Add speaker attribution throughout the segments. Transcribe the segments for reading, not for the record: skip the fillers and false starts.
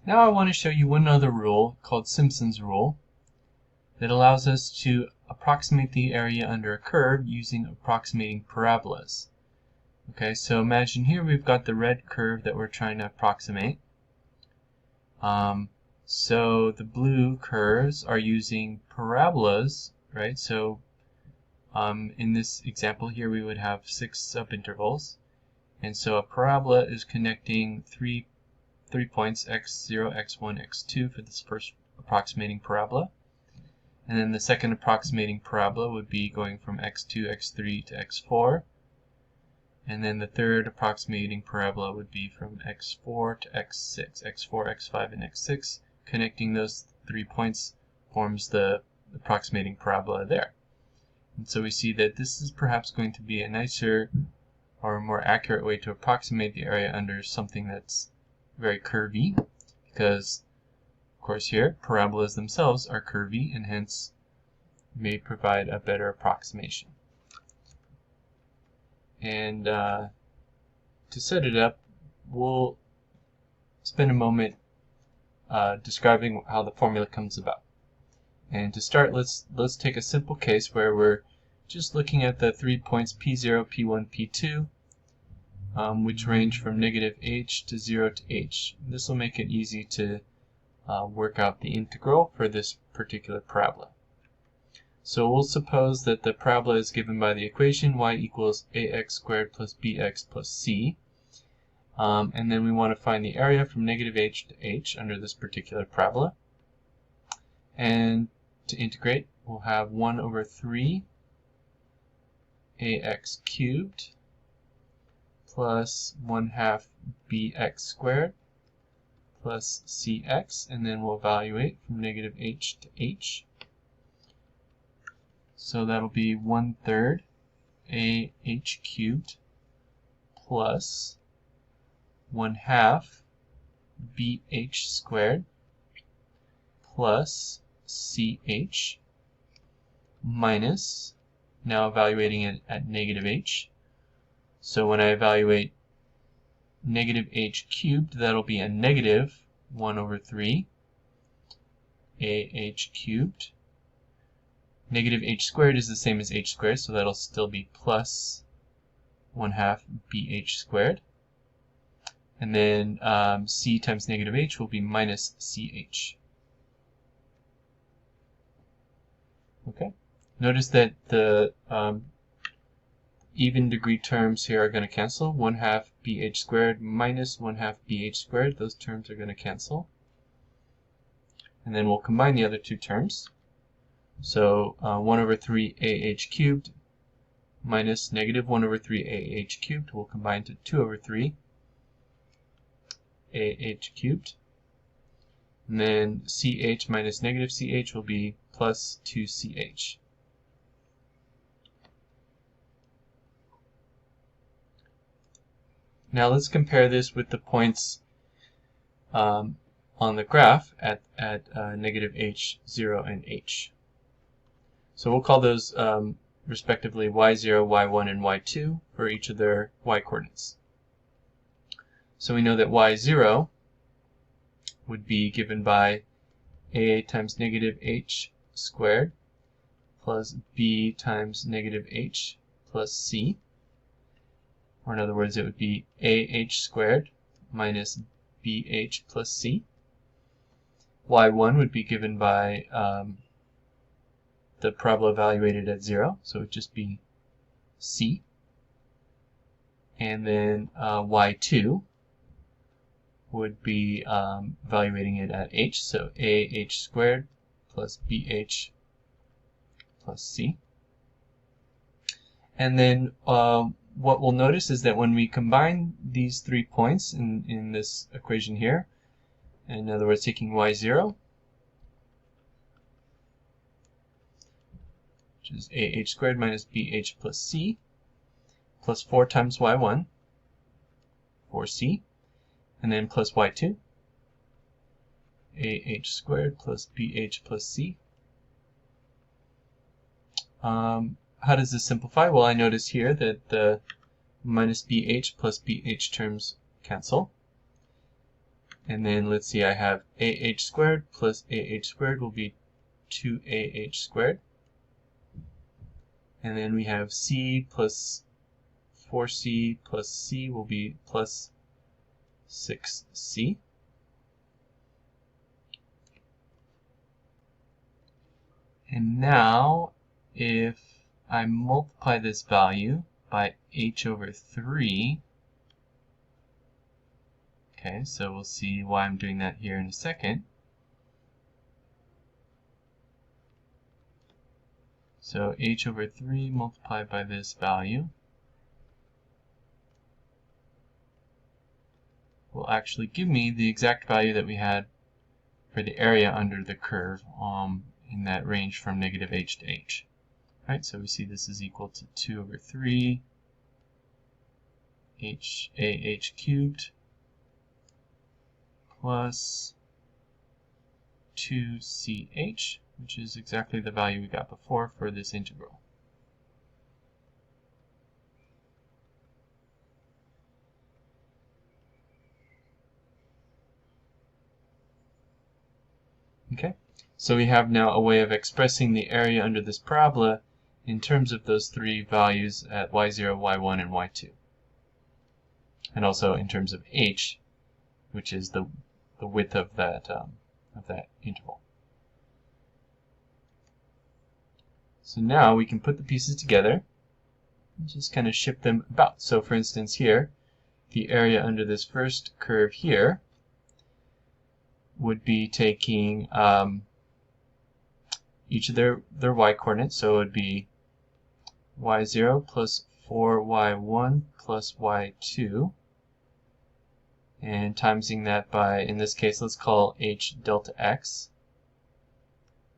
Speaker 1: Now I want to show you one other rule called Simpson's rule that allows us to approximate the area under a curve using approximating parabolas. Okay, so imagine here we've got the red curve that we're trying to approximate. So the blue curves are using parabolas, right? So in this example here we would have 6 subintervals. And so a parabola is connecting three points, x0, x1, x2 for this first approximating parabola. And then the second approximating parabola would be going from x2, x3 to x4. And then the third approximating parabola would be from x4 to x6. x4, x5, and x6. Connecting those 3 points forms the approximating parabola there. And so we see that this is perhaps going to be a nicer or a more accurate way to approximate the area under something that's very curvy, because of course here parabolas themselves are curvy and hence may provide a better approximation. And to set it up, we'll spend a moment describing how the formula comes about. And to start, let's take a simple case where we're just looking at the 3 points P0, P1, P2, which range from negative h to 0 to h. This will make it easy to work out the integral for this particular parabola. So we'll suppose that the parabola is given by the equation y equals ax squared plus bx plus c. And then we want to find the area from negative h to h under this particular parabola. And to integrate, we'll have 1 over 3 ax cubed plus 1/2 bx squared plus cx, and then we'll evaluate from negative h to h. So that'll be 1/3 ah cubed plus 1/2 bh squared plus ch minus, now evaluating it at negative h. So when I evaluate negative h cubed, that'll be a negative 1 over 3 ah cubed. Negative h squared is the same as h squared, so that'll still be plus 1/2 bh squared. And then c times negative h will be minus ch. Okay. Notice that the even degree terms here are going to cancel. 1/2 bh squared minus 1/2 bh squared, those terms are going to cancel. And then we'll combine the other two terms. So 1 over 3 ah cubed minus negative 1 over 3 ah cubed will combine to 2 over 3 ah cubed. And then ch minus negative ch will be plus 2ch. Now let's compare this with the points on the graph at negative h, 0, and h. So we'll call those respectively y0, y1, and y2 for each of their y-coordinates. So we know that y0 would be given by a times negative h squared plus b times negative h plus c. Or in other words, it would be ah squared minus bh plus c. y1 would be given by the parabola evaluated at 0, so it would just be c. And then y2 would be evaluating it at h, so ah squared plus bh plus c. And then what we'll notice is that when we combine these 3 points in this equation here, in other words taking y0, which is ah squared minus bh plus c, plus 4 times y1, 4c, and then plus y2, ah squared plus bh plus c. How does this simplify? Well, I notice here that the minus bh plus bh terms cancel. And then let's see, I have AH squared plus AH squared will be 2AH squared. And then we have C plus 4C plus C will be plus 6C. And now, if I multiply this value by h over 3, okay, so we'll see why I'm doing that here in a second. So h over 3 multiplied by this value will actually give me the exact value that we had for the area under the curve in that range from negative h to h. Right, so we see this is equal to 2 over 3 ah cubed plus 2ch, which is exactly the value we got before for this integral. Okay, so we have now a way of expressing the area under this parabola in terms of those three values at y0, y1, and y2. And also in terms of h, which is the width of that interval. So now we can put the pieces together and just kind of shift them about. So for instance here, the area under this first curve here would be taking each of their y coordinates, so it would be y0 plus 4y1 plus y2, and timesing that by, in this case, let's call h delta x,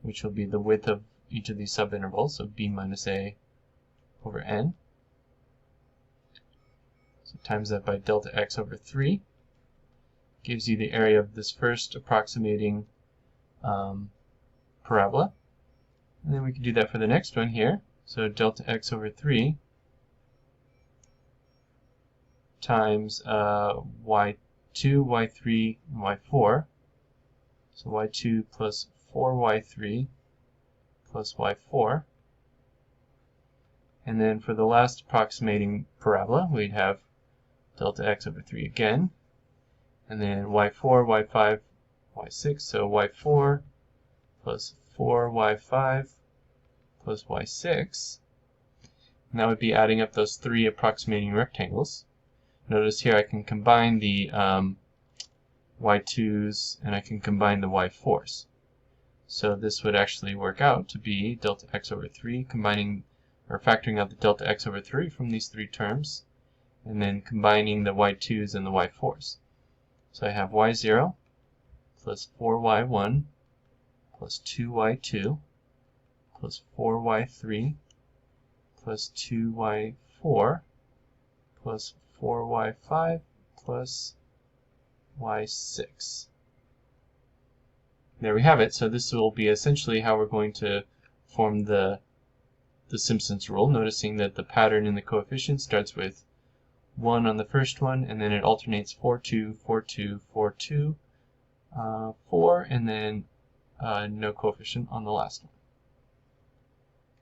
Speaker 1: which will be the width of each of these subintervals, so b minus a over n. So times that by delta x over 3 gives you the area of this first approximating parabola. And then we can do that for the next one here. So delta x over 3 times y2, y3, and y4. So y2 plus 4y3 plus y4. And then for the last approximating parabola, we'd have delta x over 3 again. And then y4, y5, y6. So y4 plus 4y5 plus y6. And that would be adding up those three approximating rectangles. Notice here I can combine the y2s and I can combine the y4s. So this would actually work out to be delta x over 3, combining or factoring out the delta x over 3 from these three terms, and then combining the y2s and the y4s. So I have y0 plus 4y1 plus 2y2 plus 4y3 plus 2y4 plus 4y5 plus y6. There we have it. So this will be essentially how we're going to form the Simpson's rule, noticing that the pattern in the coefficients starts with 1 on the first one, and then it alternates 4, 2, 4, 2, 4, 2, 4, and then no coefficient on the last one.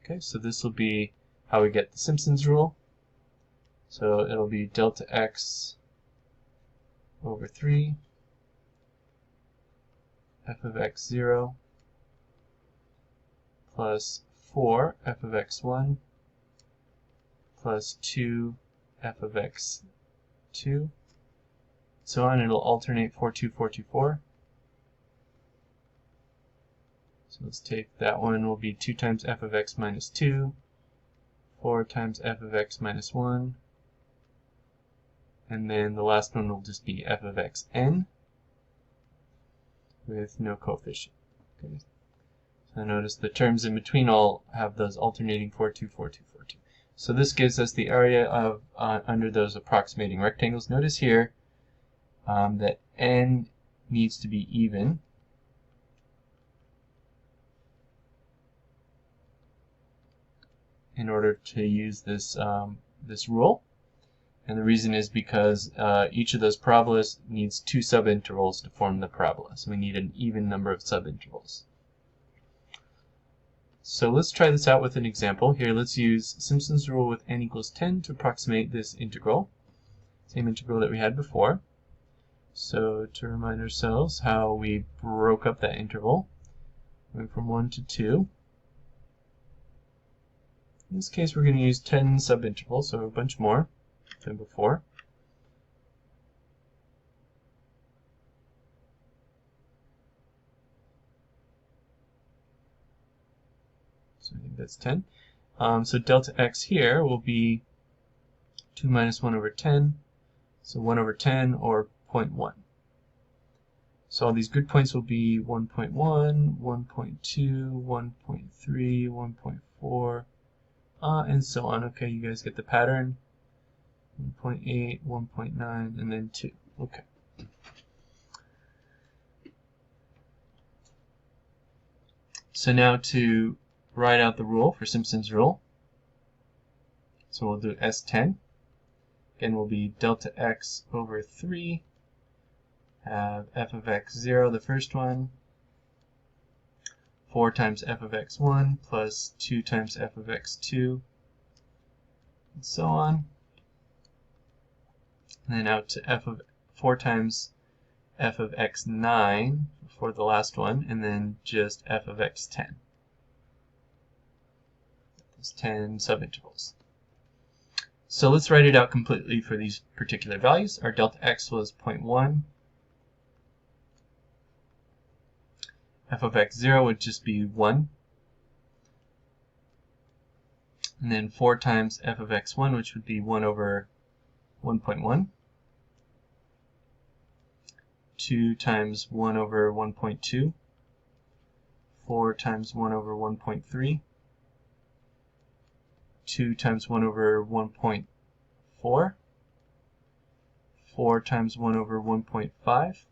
Speaker 1: Okay, so this will be how we get the Simpson's rule. So it'll be delta x over 3 f of x0 plus 4 f of x1 plus 2 f of x2, so on. It'll alternate 4, 2, 4, 2, 4. So let's take that one will be 2 times f of x minus 2, 4 times f of x minus 1, and then the last one will just be f of xn with no coefficient. Okay. So notice the terms in between all have those alternating 4, 2, 4, 2, 4, 2. So this gives us the area of under those approximating rectangles. Notice here that n needs to be even. In order to use this this rule. And the reason is because each of those parabolas needs 2 subintervals to form the parabola. So we need an even number of subintervals. So let's try this out with an example. Here, let's use Simpson's rule with n equals 10 to approximate this integral. Same integral that we had before. So to remind ourselves how we broke up that interval, went from 1 to 2. In this case, we're going to use 10 subintervals, so a bunch more than before. So I think that's 10. So delta x here will be 2 minus 1 over 10. So 1 over 10, or 0.1. So all these grid points will be 1.1, 1.2, 1.3, 1.4, and so on. Okay, you guys get the pattern. 1.8, 1.9, and then 2. Okay. So now to write out the rule for Simpson's rule. So we'll do S10. Again, will be delta x over 3. Have f of x0, the first one, 4 times f of x1 plus 2 times f of x2, and so on. And then out to f of 4 times f of x9 for the last one, and then just f of x10. Those 10 subintervals. So let's write it out completely for these particular values. Our delta x was 0.1. F of x0 would just be 1. And then 4 times f of x1, which would be 1 over 1.1. 2 times 1 over 1.2. 4 times 1 over 1.3. 2 times 1 over 1.4. 4 times 1 over 1.5.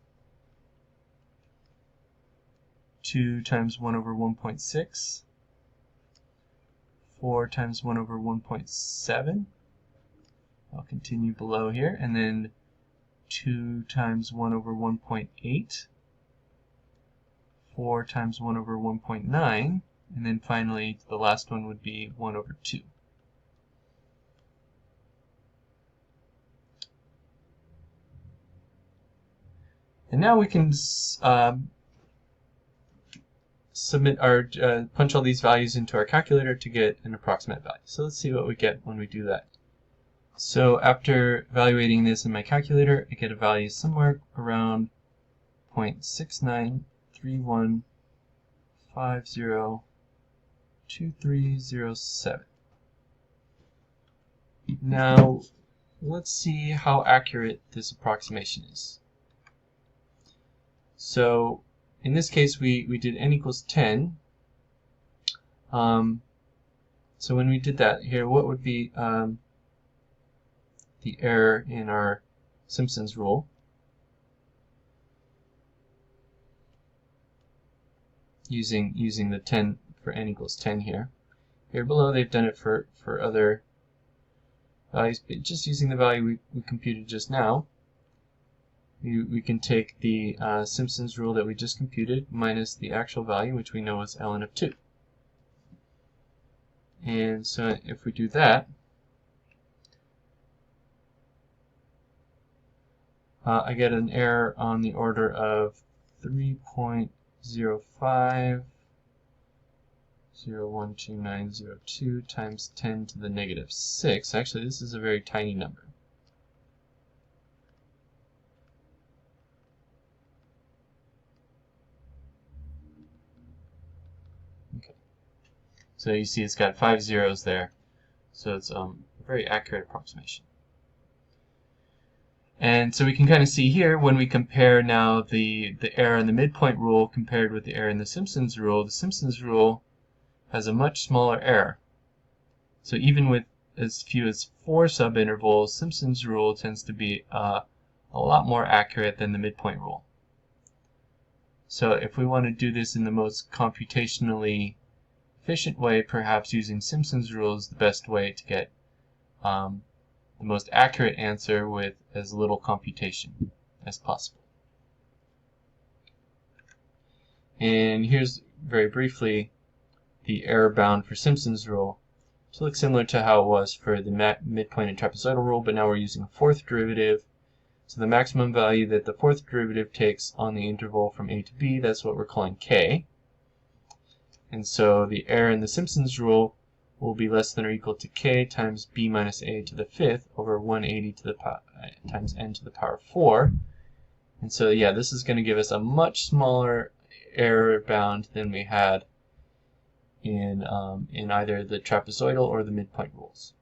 Speaker 1: 2 times 1 over 1.6, 4 times 1 over 1.7, I'll continue below here, and then 2 times 1 over 1.8, 4 times 1 over 1.9, and then finally the last one would be 1 over 2. And now we can submit our punch all these values into our calculator to get an approximate value. So let's see what we get when we do that. So after evaluating this in my calculator, I get a value somewhere around 0.6931502307. Now let's see how accurate this approximation is. So in this case, we did n equals 10. So when we did that here, what would be the error in our Simpson's rule? Using the 10 for n equals 10 here. Here below, they've done it for other values, but just using the value we computed just now. We can take the Simpson's rule that we just computed minus the actual value, which we know is ln of 2. And so if we do that, I get an error on the order of 3.05012902 times 10 to the negative 6. Actually, this is a very tiny number. So you see it's got 5 zeros there. So it's a very accurate approximation. And so we can kind of see here when we compare now the error in the midpoint rule compared with the error in the Simpson's rule has a much smaller error. So even with as few as 4 subintervals, Simpson's rule tends to be a lot more accurate than the midpoint rule. So if we want to do this in the most computationally efficient way, perhaps using Simpson's rule is the best way to get the most accurate answer with as little computation as possible. And here's very briefly the error bound for Simpson's rule. So it looks similar to how it was for the midpoint and trapezoidal rule, but now we're using a fourth derivative. So the maximum value that the fourth derivative takes on the interval from a to b, that's what we're calling k. And so the error in the Simpson's rule will be less than or equal to k times b minus a to the fifth over 180 to the times n to the power 4. And so yeah, this is going to give us a much smaller error bound than we had in either the trapezoidal or the midpoint rules.